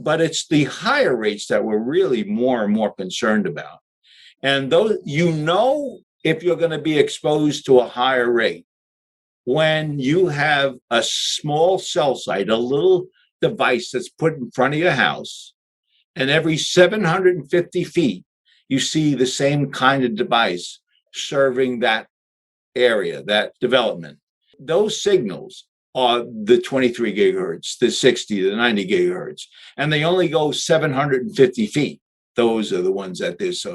but it's the higher rates that we're really more and more concerned about. And those, if you're going to be exposed to a higher rate, when you have a small cell site, a little device that's put in front of your house, and every 750 feet, you see the same kind of device serving that area, that development. Those signals are the 23 gigahertz, the 60, the 90 gigahertz, and they only go 750 feet. Those are the ones that there's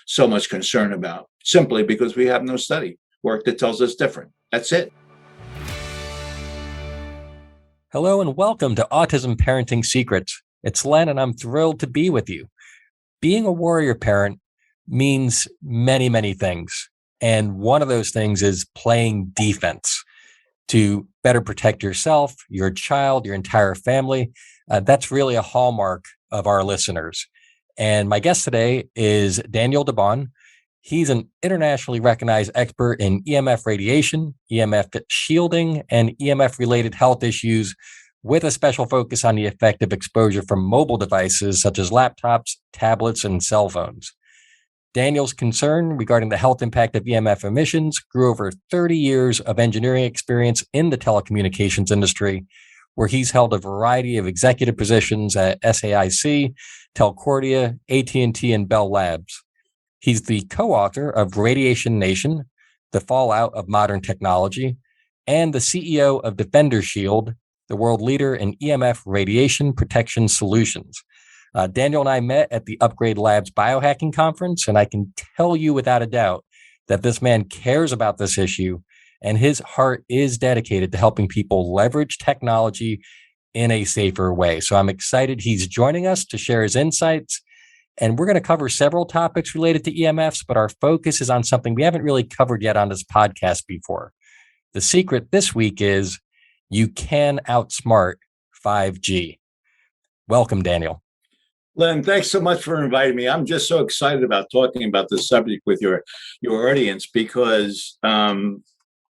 so much concern about, simply because we have no study work that tells us different. That's it. Hello and welcome to Autism Parenting Secrets. It's Len and I'm thrilled to be with you. Being a warrior parent means many, many things. And one of those things is playing defense to better protect yourself, your child, your entire family. That's really a hallmark of our listeners. And my guest today is Daniel DeBaun. He's an internationally recognized expert in EMF radiation, EMF shielding, and EMF-related health issues, with a special focus on the effect of exposure from mobile devices such as laptops, tablets, and cell phones. Daniel's concern regarding the health impact of EMF emissions grew over 30 years of engineering experience in the telecommunications industry, where he's held a variety of executive positions at SAIC, Telcordia, AT&T, and Bell Labs. He's the co-author of Radiation Nation, The Fallout of Modern Technology, and the CEO of DefenderShield, the world leader in EMF radiation protection solutions. Daniel and I met at the Upgrade Labs Biohacking Conference, and I can tell you without a doubt that this man cares about this issue, and his heart is dedicated to helping people leverage technology in a safer way. So I'm excited he's joining us to share his insights. And we're going to cover several topics related to EMFs, but our focus is on something we haven't really covered yet on this podcast before. The secret this week is you can outsmart 5G. Welcome, Daniel. Len, thanks so much for inviting me. I'm just so excited about talking about this subject with your audience, because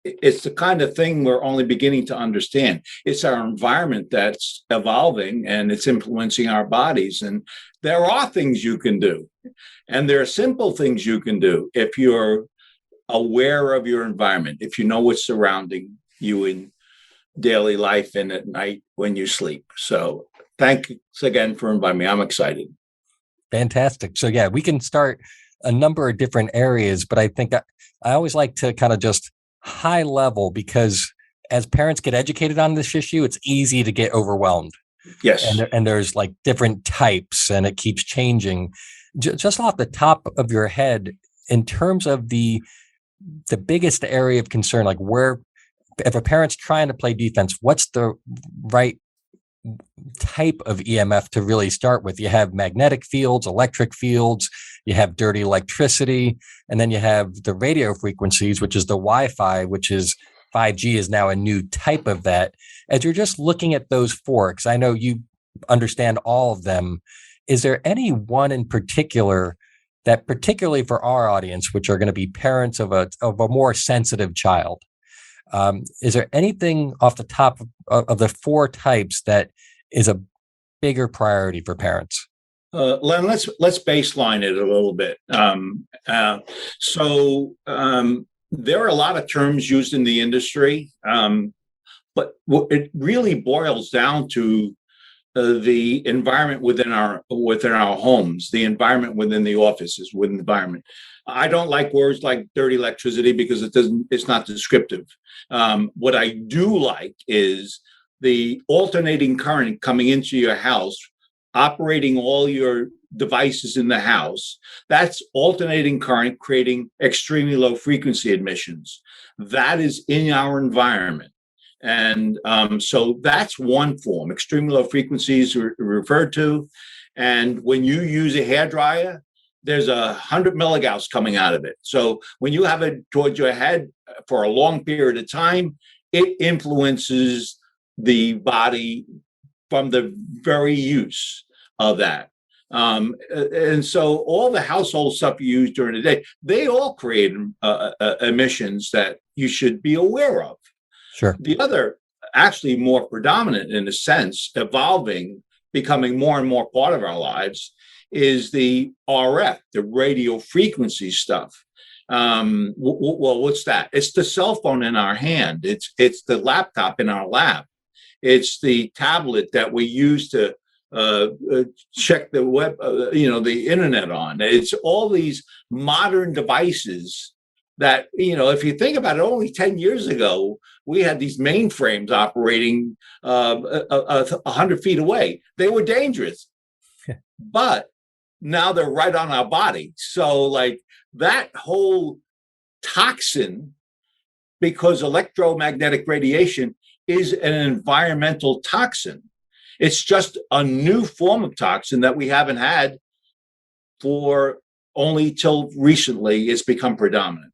it's the kind of thing we're only beginning to understand. It's our environment that's evolving and it's influencing our bodies. And there are things you can do. And there are simple things you can do if you're aware of your environment, if you know what's surrounding you in daily life and at night when you sleep. So thanks again for inviting me. I'm excited. Fantastic. So yeah, we can start a number of different areas, but I think I always like to kind of just high level, because as parents get educated on this issue, it's easy to get overwhelmed. Yes. And there's like different types and it keeps changing. Just off the top of your head, in terms of the biggest area of concern, like where, if a parent's trying to play defense, what's the right type of EMF to really start with? You have magnetic fields, electric fields, you have dirty electricity, and then you have the radio frequencies, which is the Wi-Fi, which is 5G is now a new type of that. As you're just looking at those four, because I know you understand all of them, is there any one in particular that, particularly for our audience, which are going to be parents of a more sensitive child, is there anything off the top of the four types that is a bigger priority for parents? Len, let's baseline it a little bit. There are a lot of terms used in the industry, but it really boils down to the environment within our homes, the environment within the offices, within the environment. I don't like words like dirty electricity because it's not descriptive. What I do like is the alternating current coming into your house, operating all your devices in the house. That's alternating current creating extremely low frequency emissions. That is in our environment. And so that's one form. Extremely low frequencies are referred to. And when you use a hairdryer, there's 100 milligauss coming out of it. So when you have it towards your head for a long period of time, it influences the body from the very use of that. And so all the household stuff you use during the day, they all create emissions that you should be aware of. Sure. The other, actually more predominant in a sense, evolving becoming more and more part of our lives is the RF, the radio frequency stuff. Well, what's that? It's the cell phone in our hand. It's the laptop in our lap. It's the tablet that we use to check the web, the internet on. It's all these modern devices that, if you think about it, only 10 years ago, we had these mainframes operating 100 feet away. They were dangerous, but now they're right on our body. So like that whole toxin, because electromagnetic radiation is an environmental toxin. It's just a new form of toxin that we haven't had for only till recently. It's become predominant.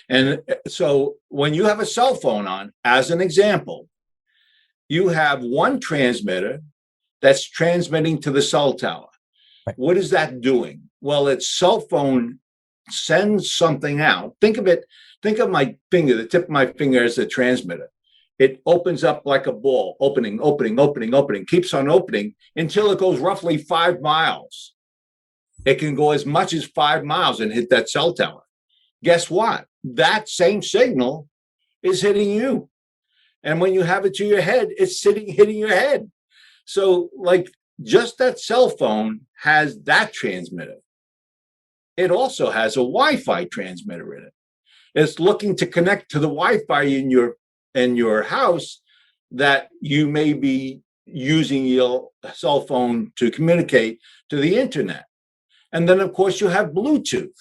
And so when you have a cell phone on, as an example, you have one transmitter that's transmitting to the cell tower. Right. What is that doing? Well, its cell phone sends something out. Think of my finger, the tip of my finger as a transmitter. It opens up like a ball, opening, keeps on opening until it goes roughly 5 miles. It can go as much as 5 miles and hit that cell tower. Guess what? That same signal is hitting you. And when you have it to your head, it's hitting your head. So like just that cell phone has that transmitter. It also has a Wi-Fi transmitter in it. It's looking to connect to the Wi-Fi in your house that you may be using your cell phone to communicate to the internet. And then, of course, you have Bluetooth.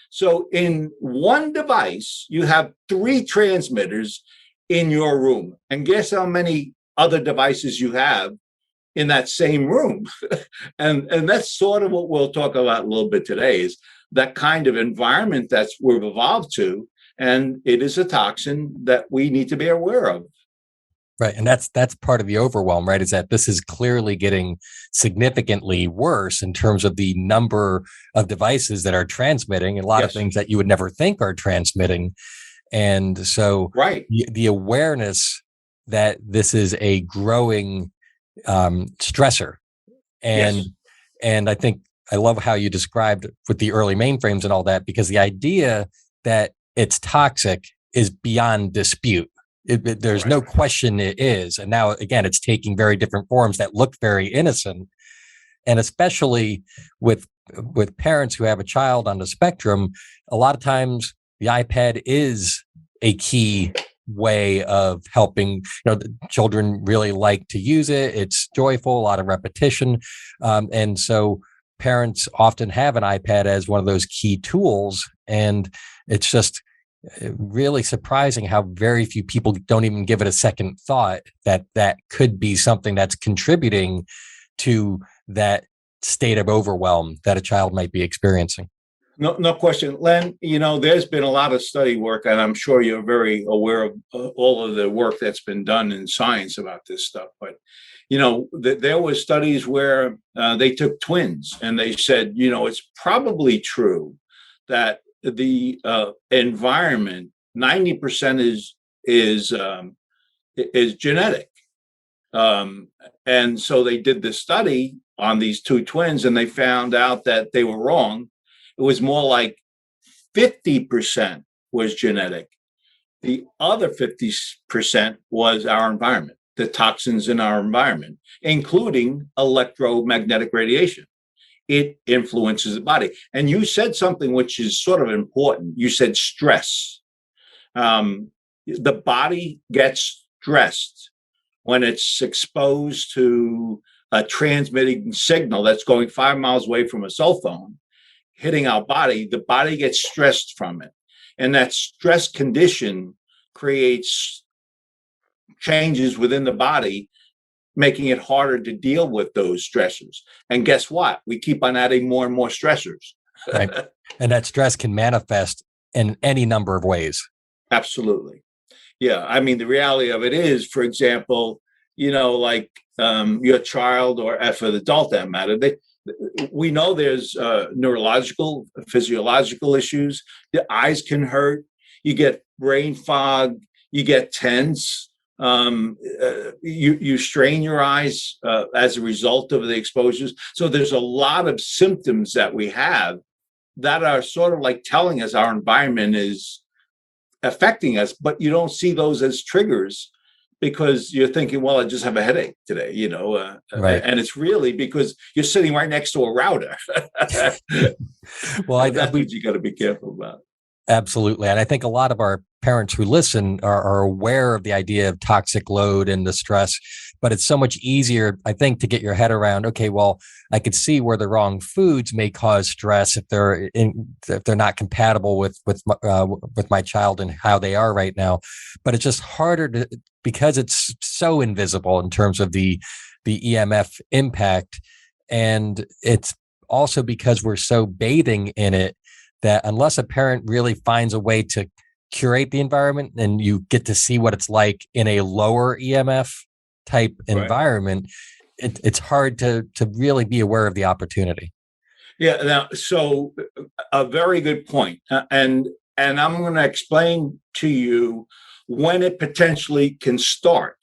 So in one device, you have 3 transmitters in your room. And guess how many other devices you have in that same room? and that's sort of what we'll talk about a little bit today, is that kind of environment that's we've evolved to. And it is a toxin that we need to be aware of. Right. And that's part of the overwhelm, right? Is that this is clearly getting significantly worse in terms of the number of devices that are transmitting, and a lot of things that you would never think are transmitting. And so the awareness that this is a growing stressor. And I think I love how you described with the early mainframes and all that, because the idea that it's toxic is beyond dispute. There's no question it is. And now, again, it's taking very different forms that look very innocent. And especially with parents who have a child on the spectrum, a lot of times the iPad is a key way of helping. The children really like to use it. It's joyful, a lot of repetition. And so parents often have an iPad as one of those key tools. And it's just really surprising how very few people don't even give it a second thought that could be something that's contributing to that state of overwhelm that a child might be experiencing. No question. Len, there's been a lot of study work, and I'm sure you're very aware of all of the work that's been done in science about this stuff. But, there were studies where they took twins and they said, it's probably true that the environment, 90% is genetic. And so they did the study on these 2 twins, and they found out that they were wrong. It was more like 50% was genetic. The other 50% was our environment, the toxins in our environment, including electromagnetic radiation. It influences the body. And you said something which is sort of important. You said stress. The body gets stressed when it's exposed to a transmitting signal that's going 5 miles away from a cell phone, hitting our body. The body gets stressed from it. And that stress condition creates changes within the body, making it harder to deal with those stressors. And guess what? We keep on adding more and more stressors. Right. And that stress can manifest in any number of ways. Absolutely. Yeah. I mean, the reality of it is, for example, your child, or for the adult that matter, we know there's neurological, physiological issues. The eyes can hurt. You get brain fog. You get tense. You strain your eyes as a result of the exposures. So there's a lot of symptoms that we have that are sort of like telling us our environment is affecting us, but you don't see those as triggers because you're thinking, well, I just have a headache today, Right. and it's really because you're sitting right next to a router. Well, That's what you got to be careful about. Absolutely. And I think a lot of our parents who listen are aware of the idea of toxic load and the stress, but it's so much easier, I think, to get your head around, okay, well, I could see where the wrong foods may cause stress if they're not compatible with my child and how they are right now. But it's just harder because it's so invisible in terms of the EMF impact. And it's also because we're so bathing in it that unless a parent really finds a way to curate the environment and you get to see what it's like in a lower EMF type environment, it's hard to really be aware of the opportunity. Yeah. Now, so a very good point. And I'm going to explain to you when it potentially can start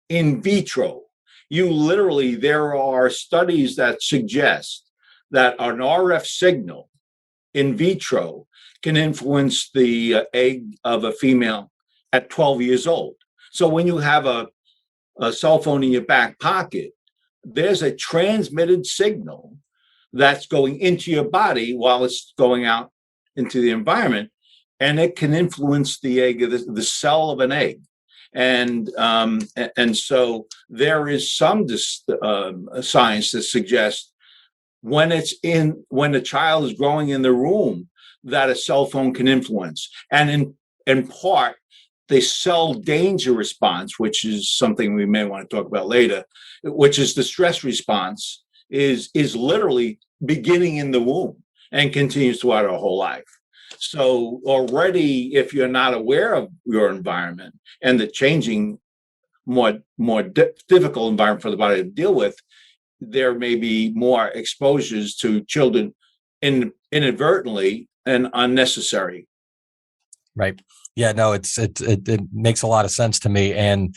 in vitro. There are studies that suggest that an RF signal in vitro can influence the egg of a female at 12 years old. So when you have a cell phone in your back pocket, there's a transmitted signal that's going into your body while it's going out into the environment, and it can influence the egg, the cell of an egg. And so there is some science that suggests when the child is growing in the room, that a cell phone can influence. And in part, the cell danger response, which is something we may want to talk about later, which is the stress response, is literally beginning in the womb and continues throughout our whole life. So already, if you're not aware of your environment and the changing, more difficult environment for the body to deal with, there may be more exposures to children inadvertently and unnecessary. Right. Yeah, no, it makes a lot of sense to me. And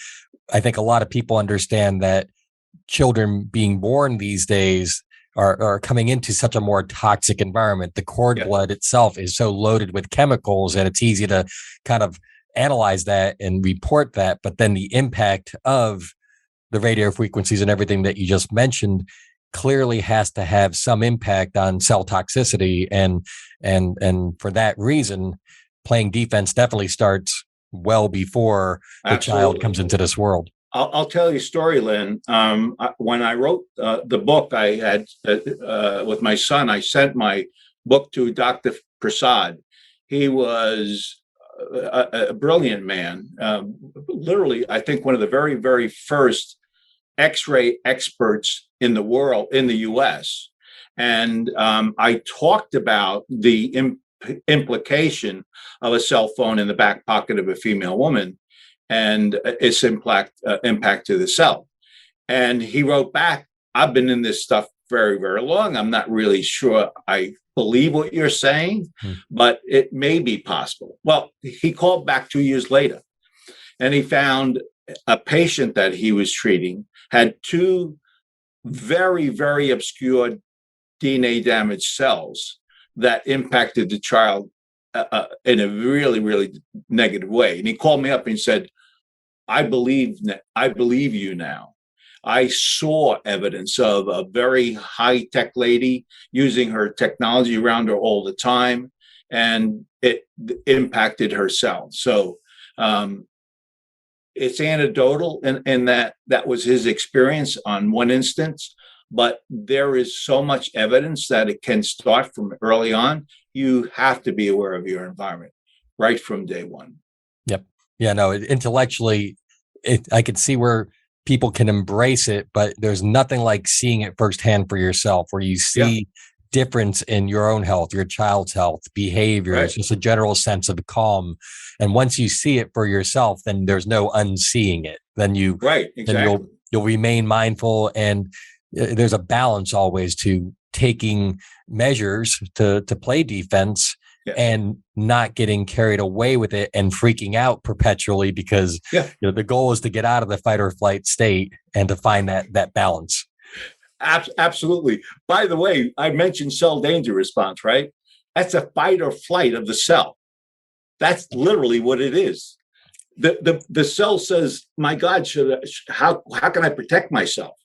I think a lot of people understand that children being born these days are coming into such a more toxic environment. The cord blood itself is so loaded with chemicals, and it's easy to kind of analyze that and report that. But then the impact of the radio frequencies and everything that you just mentioned clearly has to have some impact on cell toxicity. And for that reason, playing defense definitely starts well before the child comes into this world. I'll tell you a story, Len. When I wrote the book I had with my son, I sent my book to Dr. Prasad. He was a brilliant man, literally, I think one of the very, very first X-ray experts in the world, in the US. And I talked about the implication of a cell phone in the back pocket of a female woman and its impact to the cell. And he wrote back, I've been in this stuff very, very long. I'm not really sure I believe what you're saying, but it may be possible. Well, he called back 2 years later, and he found a patient that he was treating had two very, very obscure DNA damaged cells that impacted the child in a really, really negative way. And he called me up and said, I believe you now. I saw evidence of a very high-tech lady using her technology around her all the time, and it impacted her cells. So it's anecdotal in that was his experience on one instance, but there is so much evidence that it can start from early on. You have to be aware of your environment right from day one. Yep. Yeah, no, intellectually, I could see where people can embrace it, but there's nothing like seeing it firsthand for yourself, where you see difference in your own health, your child's health, behaviors, just a general sense of calm. And once you see it for yourself, then there's no unseeing it. Then you, then you'll remain mindful, and there's a balance always to taking measures to play defense and not getting carried away with it and freaking out perpetually because the goal is to get out of the fight or flight state and to find that balance. Absolutely. By the way, I mentioned cell danger response, right? That's a fight or flight of the cell. That's literally what it is. The cell says, "My God, how can I protect myself?"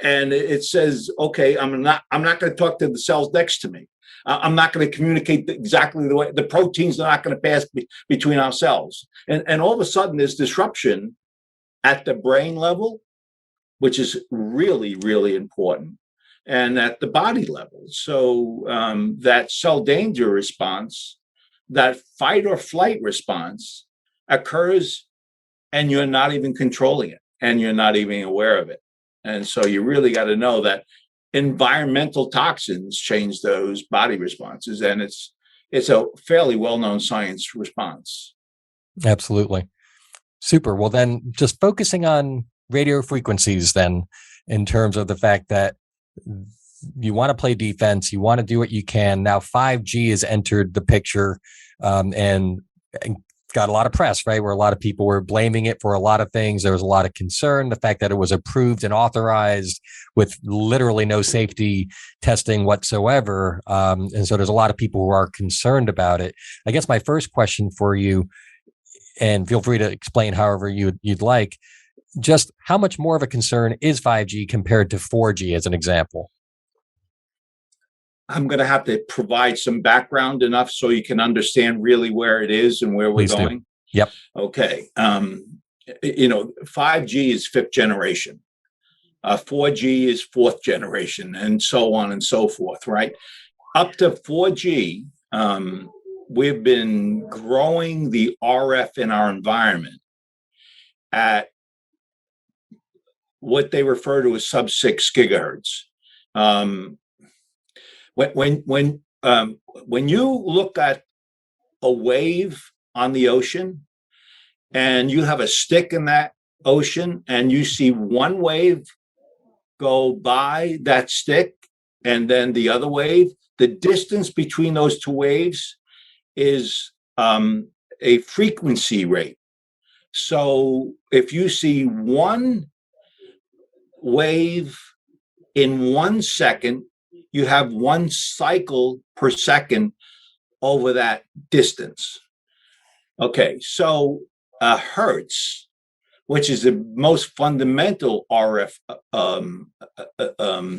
And it says, "Okay, I'm not going to talk to the cells next to me. I'm not going to communicate exactly the way the proteins are not going to pass between our cells." And all of a sudden, there's disruption at the brain level, which is really, really important, and at the body level. So that cell danger response, that fight or flight response occurs, and you're not even controlling it, and you're not even aware of it. And so you really got to know that environmental toxins change those body responses, and it's a fairly well-known science response. Absolutely. Super. Well, then just focusing on radio frequencies then, in terms of the fact that you want to play defense, you want to do what you can. Now 5G has entered the picture and got a lot of press, right? Where a lot of people were blaming it for a lot of things. There was a lot of concern, the fact that it was approved and authorized with literally no safety testing whatsoever. And so there's a lot of people who are concerned about it. I guess my first question for you, and feel free to explain however you'd like, just how much more of a concern is 5G compared to 4G as an example? I'm going to have to provide some background enough so you can understand really where it is and where we're Please going. Do. Yep. Okay. 5G is fifth generation. 4G is fourth generation, and so on and so forth, right? Up to 4G, we've been growing the RF in our environment at what they refer to as sub-6 gigahertz. When you look at a wave on the ocean and you have a stick in that ocean and you see one wave go by that stick and then the other wave, the distance between those two waves is a frequency rate. So if you see one wave in 1 second, you have one cycle per second over that distance. Okay, so a hertz, which is the most fundamental RF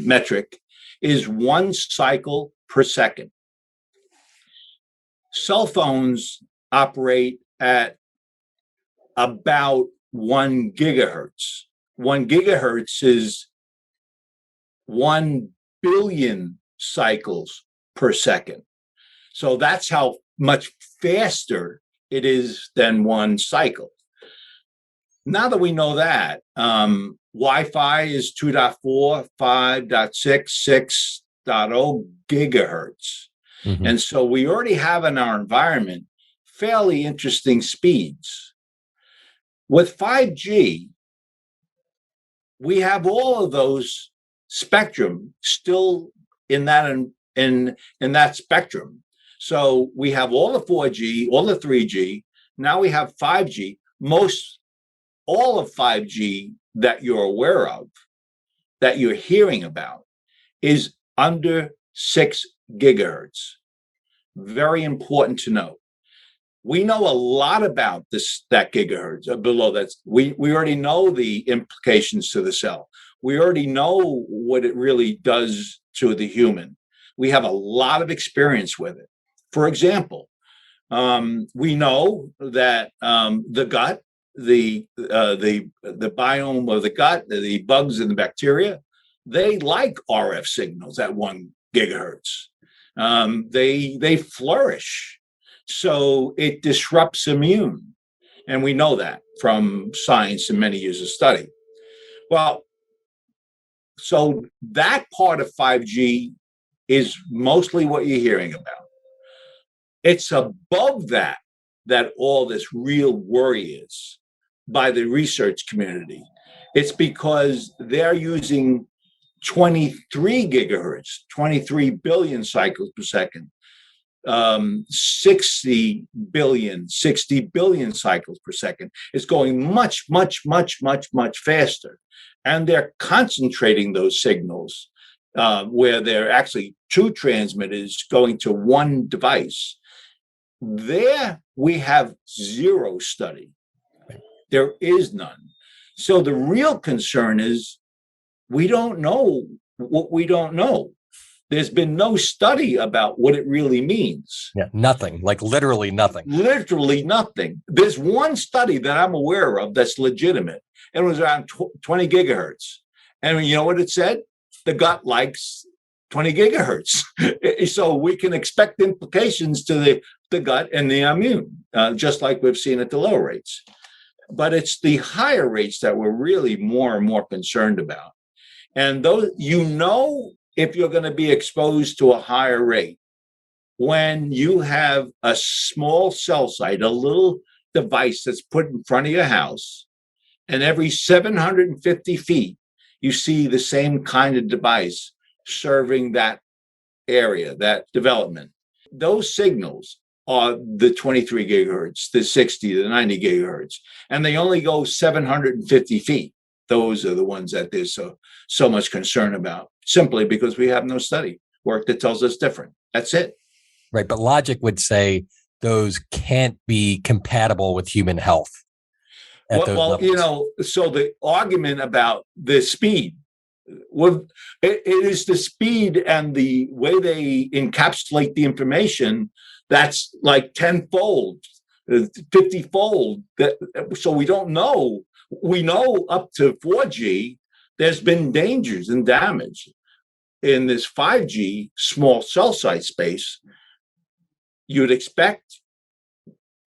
metric, is one cycle per second. Cell phones operate at about 1 gigahertz. 1 gigahertz is 1 billion cycles per second. So that's how much faster it is than one cycle. Now that we know that, Wi-Fi is 2.4, 5.6, 6.0 gigahertz. Mm-hmm. And so we already have in our environment fairly interesting speeds. With 5G, we have all of those spectrum still in that spectrum. So we have all the 4G, all the 3G. Now we have 5G. All of 5G that you're aware of, that you're hearing about, is under 6 gigahertz. Very important to know. We know a lot about that gigahertz below that. We already know the implications to the cell. We already know what it really does to the human. We have a lot of experience with it. For example, we know that the gut, the biome of the gut, the bugs and the bacteria, they like RF signals at 1 gigahertz. They flourish. So it disrupts immune. And we know that from science and many years of study. Well, so that part of 5G is mostly what you're hearing about. It's above that all this real worry is by the research community. It's because they're using 23 gigahertz, 23 billion cycles per second. 60 billion cycles per second. It's going much, much, much, much, much faster. And they're concentrating those signals where they're actually two transmitters going to one device. There we have zero study. There is none. So the real concern is we don't know what we don't know. There's been no study about what it really means. Yeah, nothing, like literally nothing. Literally nothing. There's one study that I'm aware of that's legitimate. It was around 20 gigahertz. And you know what it said? The gut likes 20 gigahertz. So we can expect implications to the gut and the immune, just like we've seen at the low rates. But it's the higher rates that we're really more and more concerned about. And those, if you're going to be exposed to a higher rate, when you have a small cell site, a little device that's put in front of your house, and every 750 feet, you see the same kind of device serving that area, that development. Those signals are the 23 gigahertz, the 60, the 90 gigahertz, and they only go 750 feet. Those are the ones that there's so much concern about, simply because we have no study work that tells us different. That's it. Right. But logic would say those can't be compatible with human health. Well, so the argument about the speed, it is the speed and the way they encapsulate the information that's like 10-fold, 50-fold. So we don't know. We know up to 4G, there's been dangers and damage. In this 5G small cell site space, you'd expect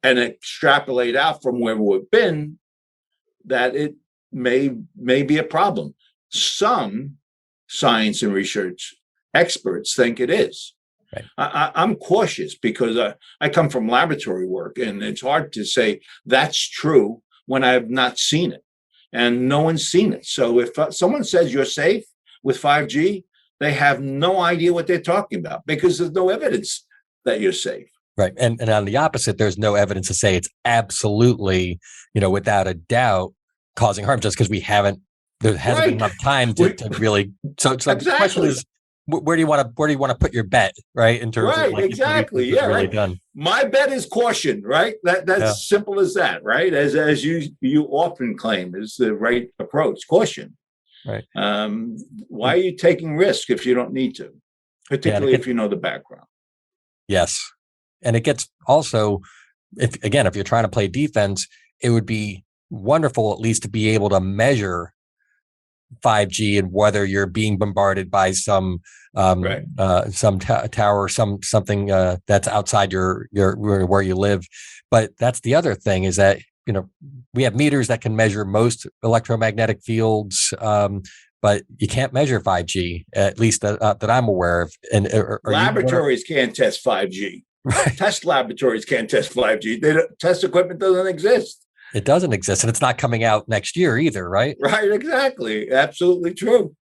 and extrapolate out from where we've been that it may be a problem. Some science and research experts think it is. Right. I'm cautious because I come from laboratory work, and it's hard to say that's true when I've not seen it, and no one's seen it. So if someone says you're safe with 5G, they have no idea what they're talking about because there's no evidence that you're safe. Right. And on the opposite, there's no evidence to say it's absolutely, without a doubt, causing harm just because there hasn't been enough time to really. So exactly. The question is, where do you want to put your bet, right? In terms of exactly. Yeah. Really right. Done. My bet is caution, right? That's simple as that, right? As you often claim is the right approach, caution. Right. Why are you taking risk if you don't need to, particularly if you know the background? Yes. And it gets also, if you're trying to play defense, it would be wonderful at least to be able to measure 5G and whether you're being bombarded by some tower, something that's outside your where you live. But that's the other thing is that we have meters that can measure most electromagnetic fields, but you can't measure 5G, at least that I'm aware of. And laboratories can't test 5G. Right. Test laboratories can't test 5G. Test equipment doesn't exist. It doesn't exist, and it's not coming out next year either, right? Right, exactly. Absolutely true.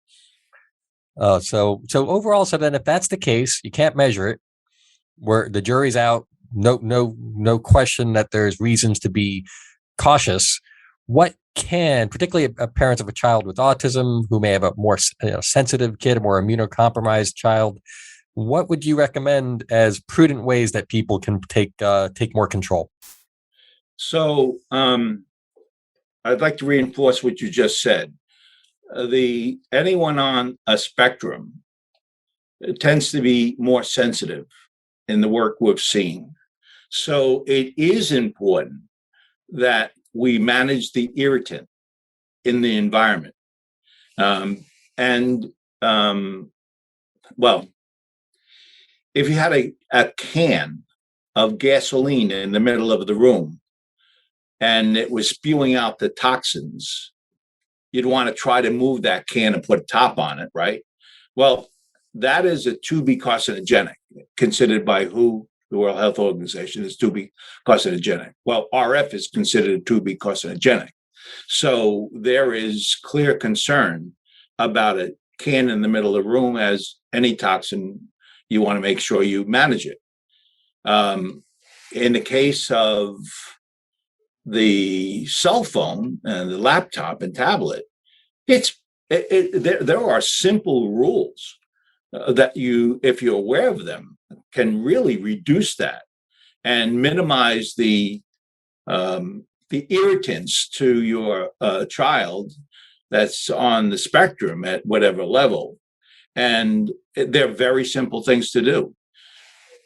So overall, so then if that's the case, you can't measure it. Where the jury's out, no question that there's reasons to be cautious. What can, particularly parents of a child with autism who may have a more sensitive kid, a more immunocompromised child, what would you recommend as prudent ways that people can take more control? So I'd like to reinforce what you just said. Anyone on a spectrum tends to be more sensitive in the work we've seen. So it is important that we manage the irritant in the environment. If you had a can of gasoline in the middle of the room and it was spewing out the toxins, you'd want to try to move that can and put a top on it, right? Well, that is a to be carcinogenic, considered by the World Health Organization is to be carcinogenic. Well, RF is considered to be carcinogenic. So there is clear concern about a can in the middle of the room. As any toxin, you want to make sure you manage it. In the case of the cell phone and the laptop and tablet, there are simple rules that you, if you're aware of them, can really reduce that and minimize the irritants to your child that's on the spectrum at whatever level. And they're very simple things to do.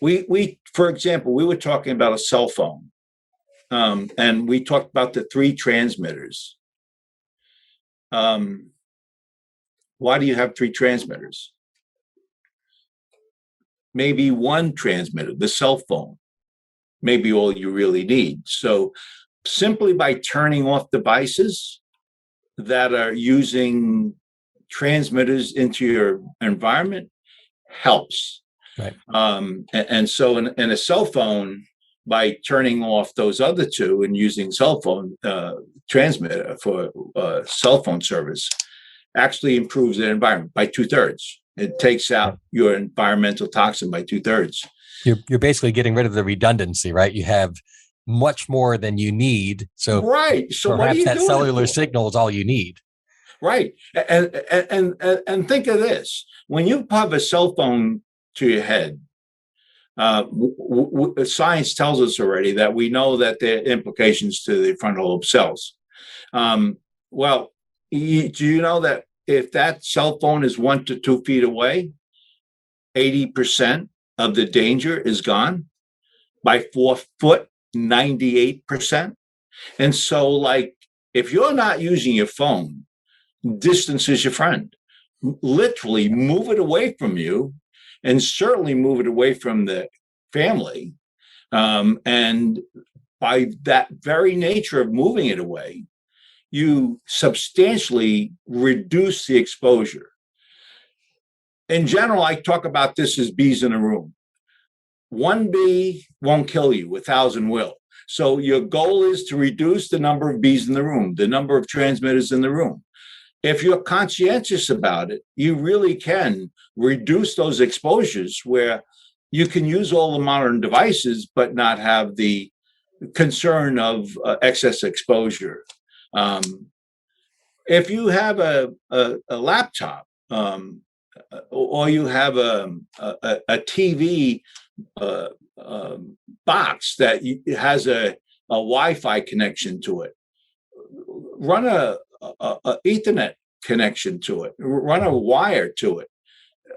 We, for example, we were talking about a cell phone, and we talked about the 3 transmitters. Why do you have 3 transmitters? Maybe 1 transmitter, the cell phone, maybe all you really need. So simply by turning off devices that are using transmitters into your environment helps. Right. And so in a cell phone, by turning off those other 2 and using cell phone transmitter for cell phone service, actually improves the environment by 2/3. It takes out your environmental toxin by 2/3. You're basically getting rid of the redundancy, right? You have much more than you need. So right. So perhaps that cellular signal is all you need. Right. And think of this. When you have a cell phone to your head, science tells us already that we know that there are implications to the frontal lobe cells. Well, do you know that if that cell phone is 1 to 2 feet away, 80% of the danger is gone? By 4 foot, 98%. And so, like, if you're not using your phone, distance is your friend. Literally move it away from you, and certainly move it away from the family. And by that very nature of moving it away, you substantially reduce the exposure. In general, I talk about this as bees in a room. 1 bee won't kill you, 1,000 will. So your goal is to reduce the number of bees in the room, the number of transmitters in the room. If you're conscientious about it, you really can reduce those exposures where you can use all the modern devices, but not have the concern of excess exposure. If you have a laptop, or you have a TV box that has a Wi-Fi connection to it, run a Ethernet connection to it, run a wire to it,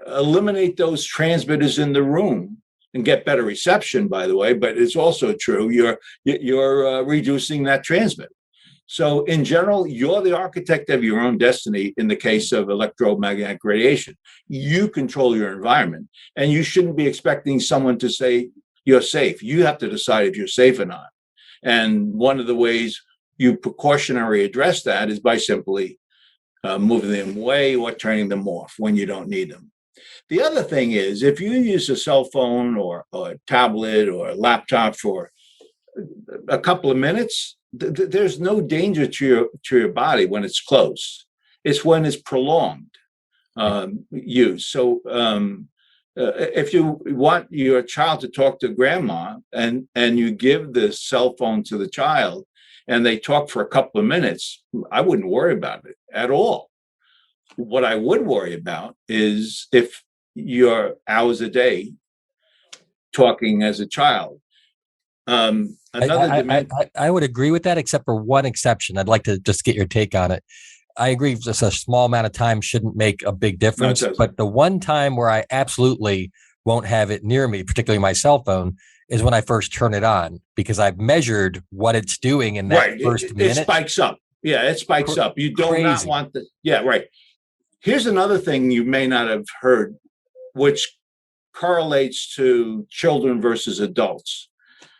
eliminate those transmitters in the room and get better reception, by the way, but it's also true, you're reducing that transmit. So in general, you're the architect of your own destiny in the case of electromagnetic radiation. You control your environment, and you shouldn't be expecting someone to say you're safe. You have to decide if you're safe or not. And one of the ways you precautionary address that is by simply moving them away or turning them off when you don't need them. The other thing is, if you use a cell phone or a tablet or a laptop for a couple of minutes, there's no danger to your body when it's close. It's when it's prolonged use. So if you want your child to talk to grandma and you give the cell phone to the child and they talk for a couple of minutes, I wouldn't worry about it at all. What I would worry about is if you're hours a day talking as a child. I would agree with that, except for one exception. I'd like to just get your take on it. I agree, just a small amount of time shouldn't make a big difference. No, but the one time where I absolutely won't have it near me, particularly my cell phone, is when I first turn it on, because I've measured what it's doing in that first minute. It spikes up. Yeah, it spikes up. You do not want the. Yeah, right. Here's another thing you may not have heard, which correlates to children versus adults.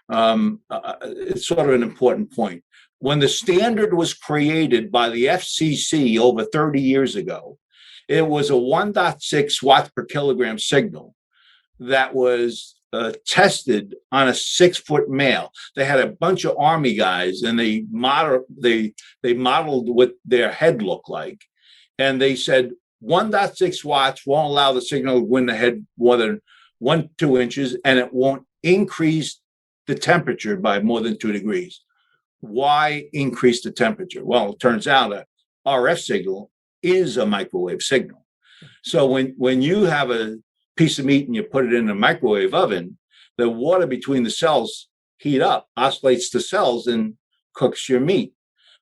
It's sort of an important point. When the standard was created by the FCC over 30 years ago, it was a 1.6 watts per kilogram signal that was tested on a 6-foot male. They had a bunch of army guys, and they modeled what their head looked like, and they said 1.6 watts won't allow the signal to go in the head more than 1-2 inches, and it won't increased the temperature by more than 2 degrees. Why increase the temperature? Well, it turns out a RF signal is a microwave signal. So when you have a piece of meat and you put it in a microwave oven, the water between the cells heat up, oscillates the cells, and cooks your meat.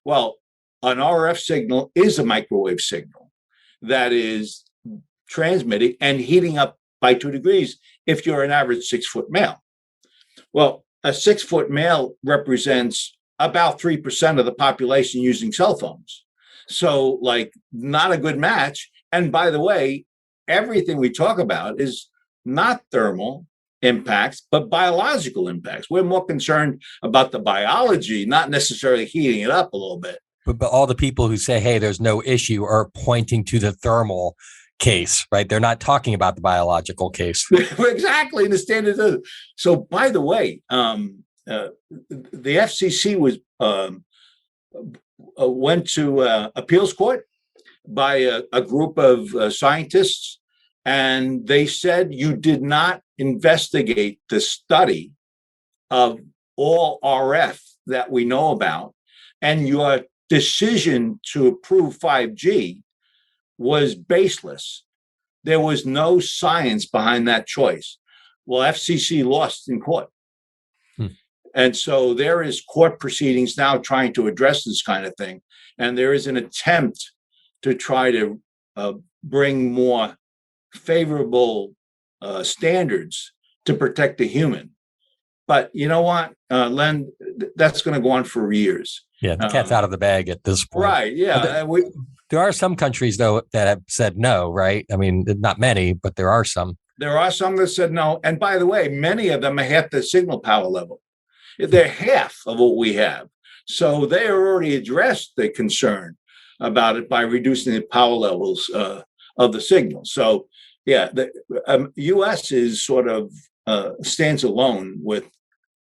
Well, an RF signal is a microwave signal that is transmitting and heating up by 2 degrees if you're an average 6-foot male. Well, a 6-foot male represents about 3% of the population using cell phones. So, like, not a good match. And by the way, everything we talk about is not thermal impacts, but biological impacts. We're more concerned about the biology, not necessarily heating it up a little bit. But all the people who say, hey, there's no issue are pointing to the thermal case, right? They're not talking about the biological case. Exactly. The standard. So, by the way, the FCC was went to appeals court by a group of scientists, and they said you did not investigate the study of all RF that we know about, and your decision to approve 5G was baseless. There was no science behind that choice. Well, FCC lost in court. And so there is court proceedings now trying to address this kind of thing. And there is an attempt to try to bring more favorable standards to protect the human. But you know what, Len, that's going to go on for years. Yeah, the cat's out of the bag at this point. Right, yeah. There are some countries, though, that have said no, right? I mean, not many, but there are some. There are some that said no. And by the way, many of them are half the signal power level. They're half of what we have. So they already addressed the concern about it by reducing the power levels of the signal. So, yeah, the U.S. is sort of stands alone with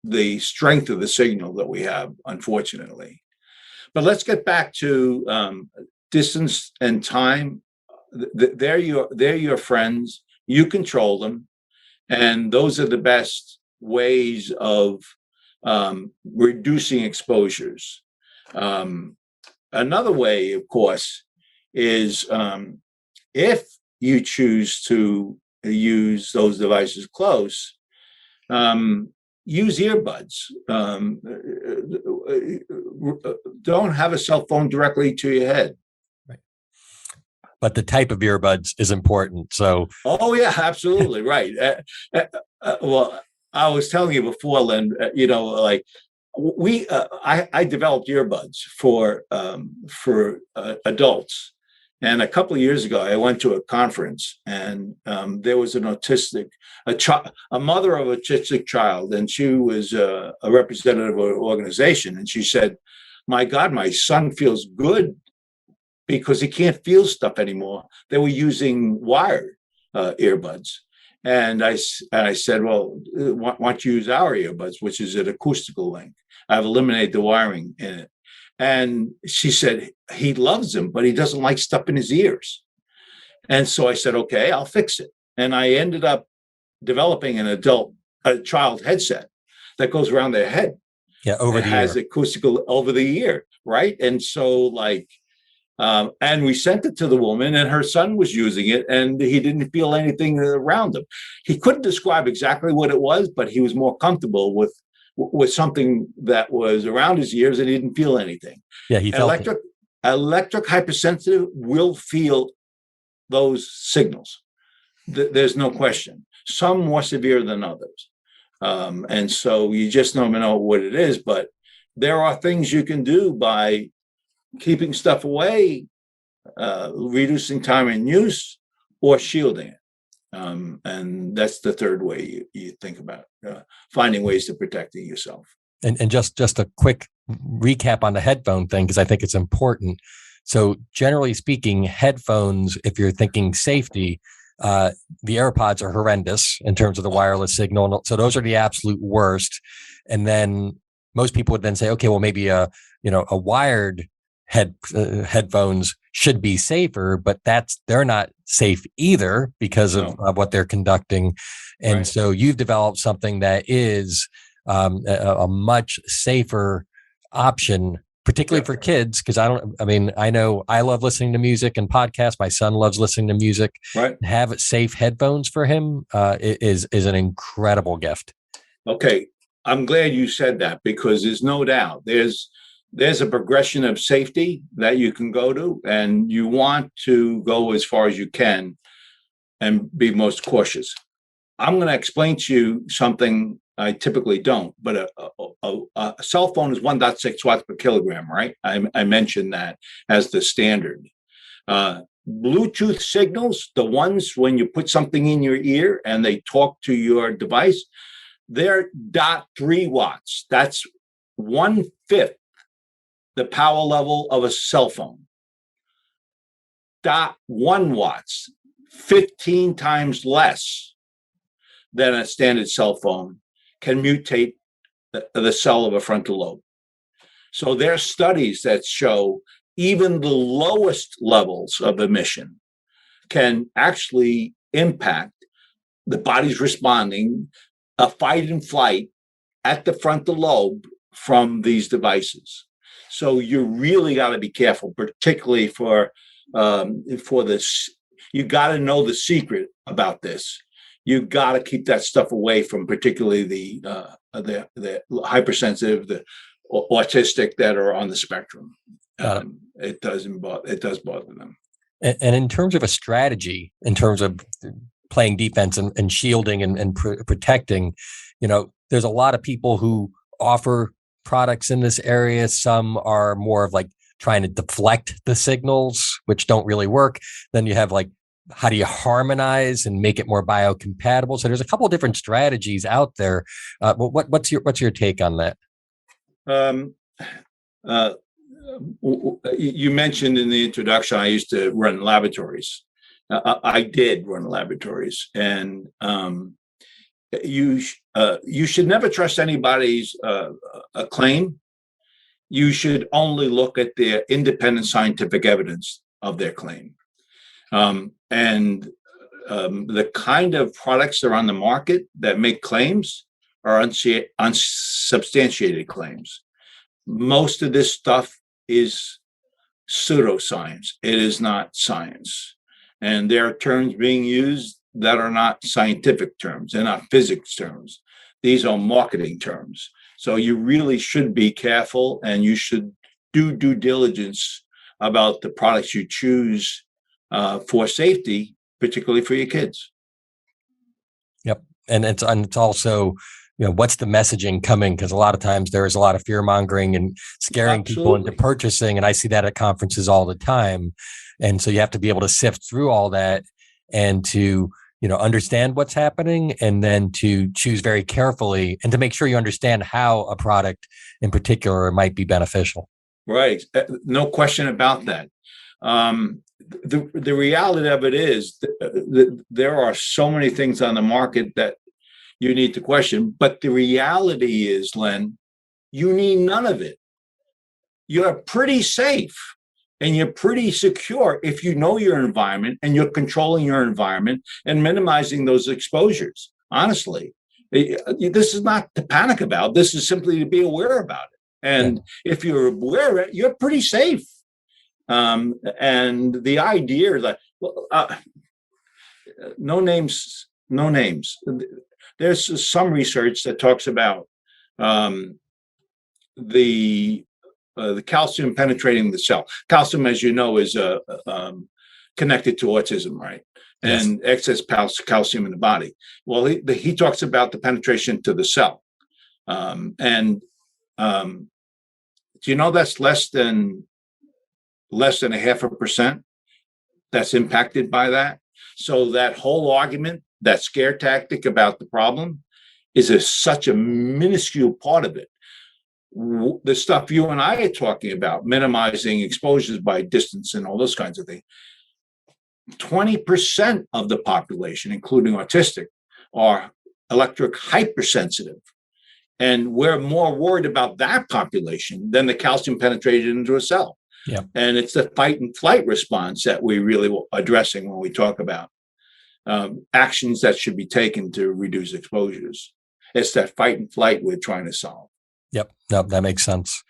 the strength of the signal that we have, unfortunately. But let's get back to distance and time. They're your friends. You control them, and those are the best ways of reducing exposures. Another way, of course, is if you choose to use those devices close, use earbuds. Don't have a cell phone directly to your head. Right. But the type of earbuds is important. So. Oh yeah, absolutely right. Well, I was telling you before, Len. Like I developed earbuds for adults. And a couple of years ago, I went to a conference, and there was an a mother of an autistic child, and she was a representative of an organization. And she said, "My God, my son feels good because he can't feel stuff anymore." They were using wired earbuds. And I said, "Well, why don't you use our earbuds, which is an acoustical link? I've eliminated the wiring in it." And she said, he loves them, but he doesn't like stuff in his ears. And so I said, okay, I'll fix it. And I ended up developing a child headset that goes around their head. Yeah, over the ear. Has acoustical over the ear, right? And so and we sent it to the woman, and her son was using it, and he didn't feel anything around him. He couldn't describe exactly what it was, but he was more comfortable with something that was around his ears, and he didn't feel anything. Yeah, he felt electric hypersensitive will feel those signals. There's no question. Some more severe than others. And so you just don't know what it is, but there are things you can do by keeping stuff away, reducing time in use, or shielding it. And that's the third way you think about finding ways to protecting yourself. And just a quick recap on the headphone thing, because I think it's important. So generally speaking, headphones, if you're thinking safety, the AirPods are horrendous in terms of the wireless signal. So those are the absolute worst. And then most people would then say, okay, well, maybe a wired headphones should be safer, but they're not safe either because of what they're conducting. And so you've developed something that is a much safer option, particularly for kids. Because I know I love listening to music and podcasts. My son loves listening to music. Right. Have safe headphones for him is an incredible gift. Okay. I'm glad you said that, because there's no doubt there's a progression of safety that you can go to, and you want to go as far as you can and be most cautious. I'm going to explain to you something I typically don't, but a cell phone is 1.6 watts per kilogram, right? I mentioned that as the standard. Bluetooth signals, the ones when you put something in your ear and they talk to your device, they're 0.3 watts. That's 1/5 the power level of a cell phone. 0.1 watts, 15 times less than a standard cell phone, can mutate the cell of a frontal lobe. So there are studies that show even the lowest levels of emission can actually impact the body's responding a fight and flight at the frontal lobe from these devices. So you really got to be careful, particularly for this. You got to know the secret about this. You got to keep that stuff away from, particularly the hypersensitive, the autistic that are on the spectrum. It does bother them. And in terms of a strategy, in terms of playing defense and shielding and protecting, there's a lot of people who offer products in this area. Some are more of like trying to deflect the signals, which don't really work. Then you have like, how do you harmonize and make it more biocompatible? So there's a couple of different strategies out there. What's your take on that? You mentioned in the introduction, I used to run laboratories. I did run laboratories, and you should never trust anybody's a claim. You should only look at the independent scientific evidence of their claim. And the kind of products that are on the market that make claims are unsubstantiated claims. Most of this stuff is pseudoscience. It is not science. And there are terms being used that are not scientific terms. They're not physics terms. These are marketing terms. So you really should be careful, and you should do due diligence about the products you choose for safety, particularly for your kids. Yep. And it's also, what's the messaging coming? Because a lot of times there is a lot of fear mongering and scaring people into purchasing. And I see that at conferences all the time. And so you have to be able to sift through all that and to, understand what's happening, and then to choose very carefully and to make sure you understand how a product in particular might be beneficial. Right. No question about that. The reality of it is there are so many things on the market that you need to question. But the reality is, Len, you need none of it. You're pretty safe and you're pretty secure if you know your environment and you're controlling your environment and minimizing those exposures. Honestly, this is not to panic about. This is simply to be aware about it. And if you're aware of it, you're pretty safe. And the idea that, no names. There's some research that talks about the calcium penetrating the cell. Calcium, as you know, is connected to autism, right? Yes. And excess calcium in the body. Well, he talks about the penetration to the cell. Do you know that's less than 0.5% that's impacted by that? So that whole argument, that scare tactic about the problem, is such a minuscule part of it. The stuff you and I are talking about, minimizing exposures by distance and all those kinds of things, 20% of the population, including autistic, are electric hypersensitive. And we're more worried about that population than the calcium penetrated into a cell. Yeah. And it's the fight and flight response that we really are addressing when we talk about actions that should be taken to reduce exposures. It's that fight and flight we're trying to solve. Yep. No, that makes sense.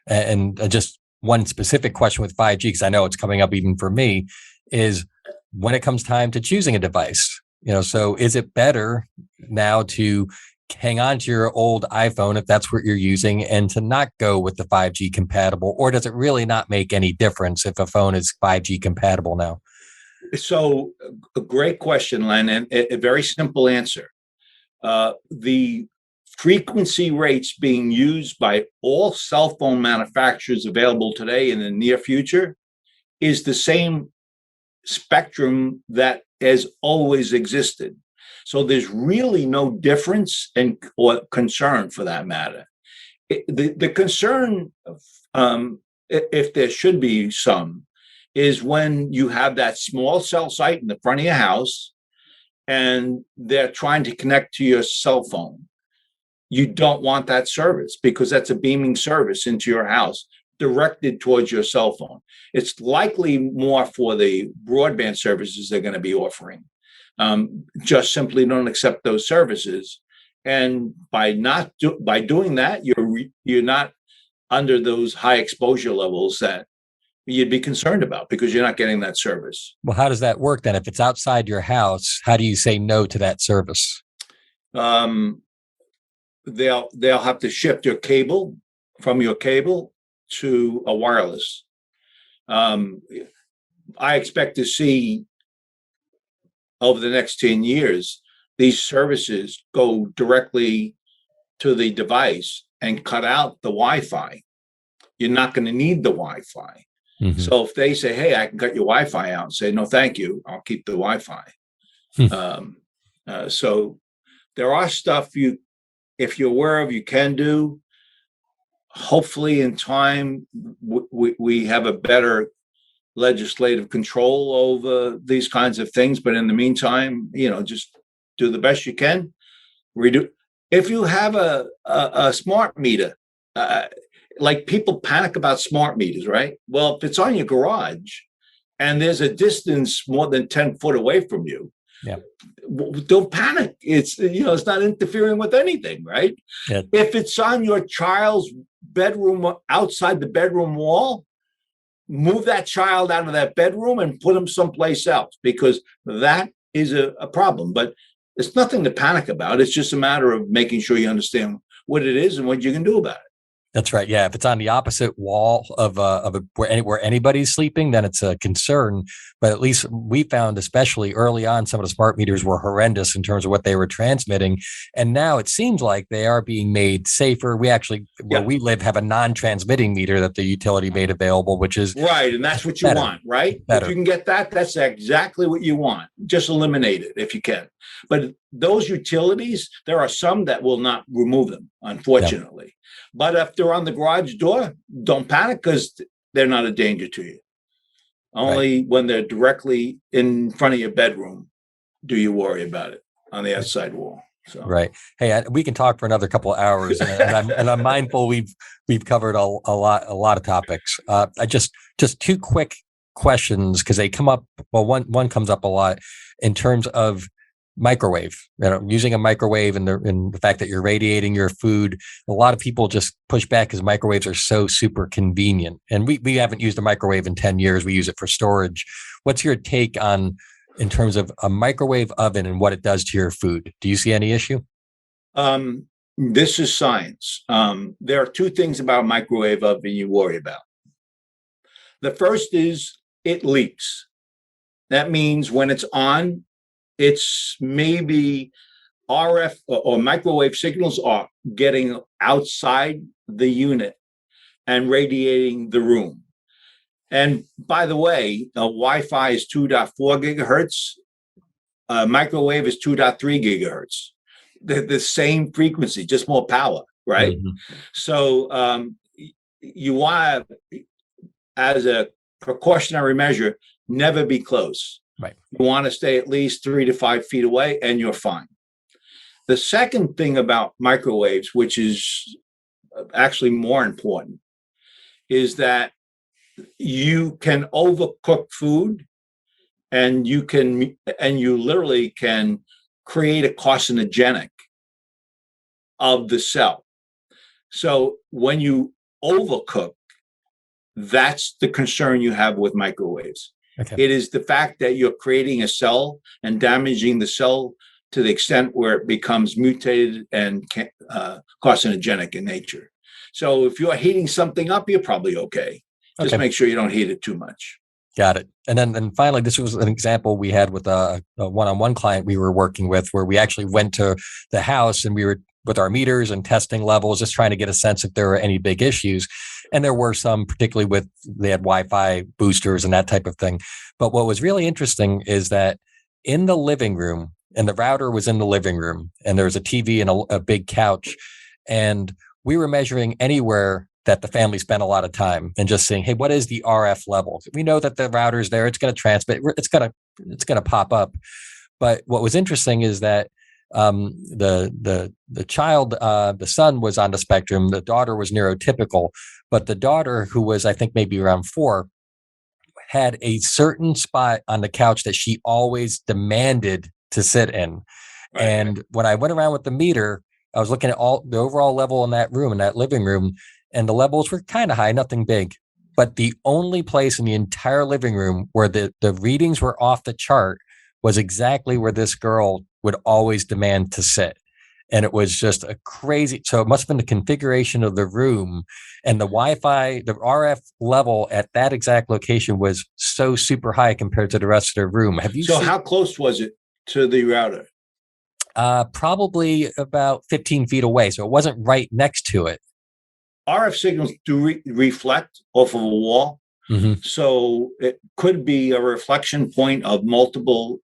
And just one specific question with 5G, because I know it's coming up even for me, is when it comes time to choosing a device, so is it better now to hang on to your old iPhone if that's what you're using and to not go with the 5G compatible, or does it really not make any difference if a phone is 5G compatible now? So a great question, Len, and a very simple answer. The frequency rates being used by all cell phone manufacturers available today in the near future is the same spectrum that has always existed. So there's really no difference or concern for that matter. The concern, if there should be some, is when you have that small cell site in the front of your house and they're trying to connect to your cell phone. You don't want that service because that's a beaming service into your house directed towards your cell phone. It's likely more for the broadband services they're going to be offering. Just simply don't accept those services. And by doing that, you're not under those high exposure levels that you'd be concerned about because you're not getting that service. Well, how does that work then? If it's outside your house, how do you say no to that service? They'll have to shift your cable from your cable to a wireless. I expect to see over the next 10 years, these services go directly to the device and cut out the Wi-Fi. You're not going to need the Wi-Fi. Mm-hmm. So if they say, hey, I can cut your Wi-Fi out, say, no, thank you. I'll keep the Wi-Fi. So there are stuff if you're aware of, you can do. Hopefully in time, we have a better legislative control over these kinds of things. But in the meantime, just do the best you can. If you have a smart meter, like people panic about smart meters, right? Well, if it's on your garage and there's a distance more than 10 foot away from you, yeah, don't panic. It's not interfering with anything, right? Yeah. If it's on your child's bedroom, outside the bedroom wall, move that child out of that bedroom and put them someplace else, because that is a problem. But it's nothing to panic about. It's just a matter of making sure you understand what it is and what you can do about it. That's right. Yeah. If it's on the opposite wall of where anybody's sleeping, then it's a concern. But at least we found, especially early on, some of the smart meters were horrendous in terms of what they were transmitting. And now it seems like they are being made safer. We actually, where we live, have a non-transmitting meter that the utility made available, which is right. And that's what you want, right? Better. If you can get that, that's exactly what you want. Just eliminate it if you can. But those utilities, there are some that will not remove them, unfortunately. Yeah. But if they're on the garage door, don't panic because they're not a danger to you. Only when they're directly in front of your bedroom do you worry about it on the outside wall. So. Right. Hey, we can talk for another couple of hours, and I'm mindful we've covered a lot of topics. I just two quick questions because they come up. Well, one comes up a lot in terms of microwave, using a microwave and the fact that you're radiating your food. A lot of people just push back because microwaves are so super convenient. And we haven't used a microwave in 10 years. We use it for storage. What's your take on, in terms of a microwave oven and what it does to your food? Do you see any issue? This is science. There are two things about a microwave oven you worry about. The first is it leaks. That means when it's on, it's maybe RF or microwave signals are getting outside the unit and radiating the room. And by the way, Wi-Fi is 2.4 gigahertz. Microwave is 2.3 gigahertz. The same frequency, just more power, right? Mm-hmm. So you want to, as a precautionary measure, never be close. Right. You want to stay at least 3 to 5 feet away and you're fine. The second thing about microwaves, which is actually more important, is that you can overcook food, and you literally can create a carcinogenic of the cell. So when you overcook, that's the concern you have with microwaves. Okay. It is the fact that you're creating a cell and damaging the cell to the extent where it becomes mutated and carcinogenic in nature. So if you're heating something up, you're probably okay. Just make sure you don't heat it too much. Got it. And then finally, this was an example we had with a one-on-one client we were working with, where we actually went to the house and we were with our meters and testing levels, just trying to get a sense if there were any big issues. And there were some, particularly they had Wi-Fi boosters and that type of thing. But what was really interesting is that in the living room, and the router was in the living room, and there was a TV and a big couch, and we were measuring anywhere that the family spent a lot of time and just saying, hey, what is the RF level? We know that the router's there. It's going to transmit. It's going to pop up. But what was interesting is that the child, the son was on the spectrum. The daughter was neurotypical, but the daughter, who was, I think, maybe around 4, had a certain spot on the couch that she always demanded to sit in. Right. And when I went around with the meter, I was looking at the overall level in that room, in that living room, and the levels were kind of high, nothing big. But the only place in the entire living room where the readings were off the chart was exactly where this girl would always demand to sit. And it was just a crazy, so it must have been the configuration of the room, and the Wi-Fi, the RF level at that exact location was so super high compared to the rest of the room. How close was it to the router? Probably about 15 feet away. So it wasn't right next to it. RF signals do reflect off of a wall. Mm-hmm. So it could be a reflection point of multiple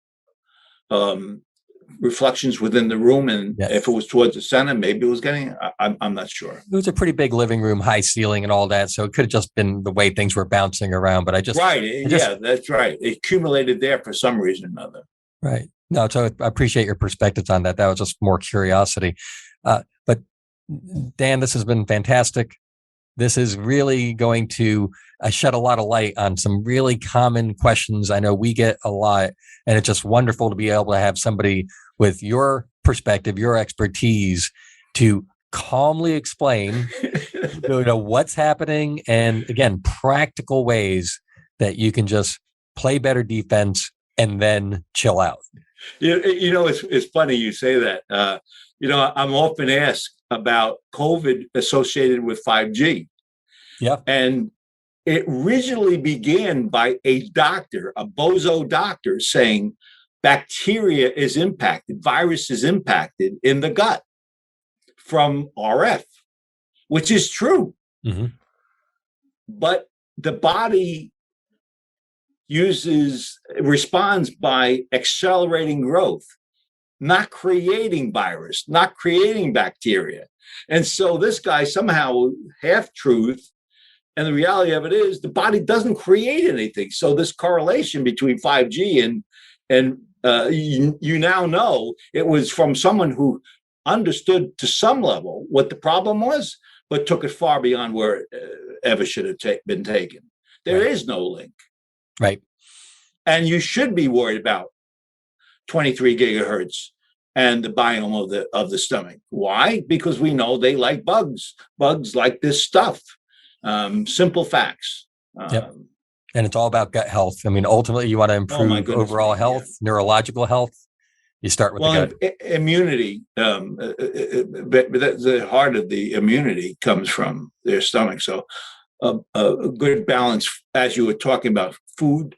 reflections within the room. And yes, if it was towards the center, maybe it was getting, I'm not sure. It was a pretty big living room, high ceiling and all that. So it could have just been the way things were bouncing around. But yeah, that's right. It accumulated there for some reason or another. Right. No, so I appreciate your perspectives on that. That was just more curiosity. But Dan, this has been fantastic. This is really going to shed a lot of light on some really common questions I know we get a lot. And it's just wonderful to be able to have somebody with your perspective, your expertise, to calmly explain what's happening. And again, practical ways that you can just play better defense and then chill out. It's funny you say that. I'm often asked about COVID associated with 5G. Yeah. And it originally began by a doctor, a bozo doctor, saying bacteria is impacted, virus is impacted in the gut from RF, which is true. Mm-hmm. But the body responds by accelerating growth, not creating virus, not creating bacteria. And so this guy somehow half-truth, and the reality of it is the body doesn't create anything. So this correlation between 5G and you now know it was from someone who understood to some level what the problem was, but took it far beyond where it ever should have been taken. There is no link. Right. And you should be worried about 23 gigahertz and the biome of the stomach. Why? Because we know they like bugs. Bugs like this stuff. Simple facts. Yep. And it's all about gut health. I mean, ultimately, you want to improve overall health, neurological health. You start with the gut. Immunity. The heart of the immunity comes from their stomach. So a good balance, as you were talking about food,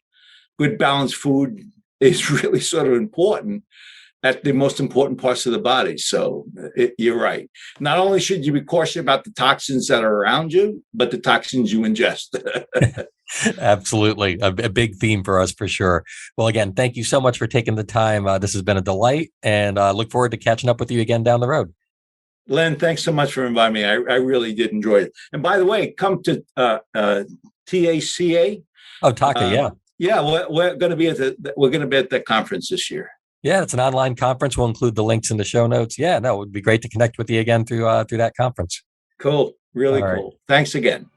good balanced food is really sort of important at the most important parts of the body. So you're right. Not only should you be cautious about the toxins that are around you, but the toxins you ingest. Absolutely. A big theme for us for sure. Well, again, thank you so much for taking the time. This has been a delight, and I look forward to catching up with you again down the road. Len, thanks so much for inviting me. I really did enjoy it. And by the way, come to TACA. Oh, TACA, yeah. Yeah, we're going to be at the conference this year. Yeah, it's an online conference. We'll include the links in the show notes. Yeah, no, it would be great to connect with you again through that conference. Cool. Really cool. Thanks again.